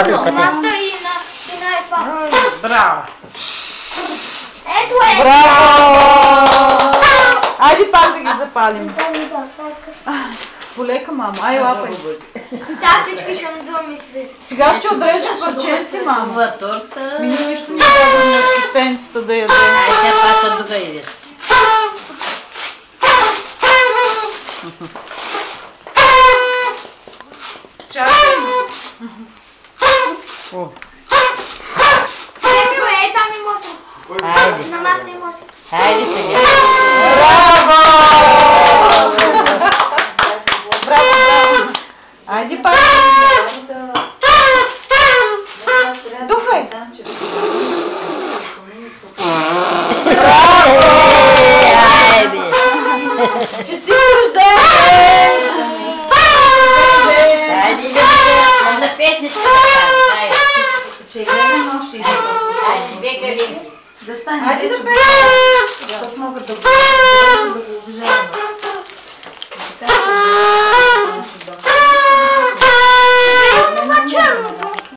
нашата и на епа. Браво! Ето е! Браво! Айде пак да ги запалим. Полека, мамо. Ай, лапай. Сега всички ще надуваме свежи. Сега ще отрежем парченци, мамо. Хубава торта. Ми нищо не дадем на китенцата да яде. Ай, тя пата тук иде. Чакай. Ето е, там имота. Айде. На масата имота. Айде сега. Браво! Браво, браво. Айде пак. Духай. Айде. Честит рождение! Айде, иде на петничка. Айде. Че гледам още и Айде, две калинки. да стане. Айде да пеем. Защото могат да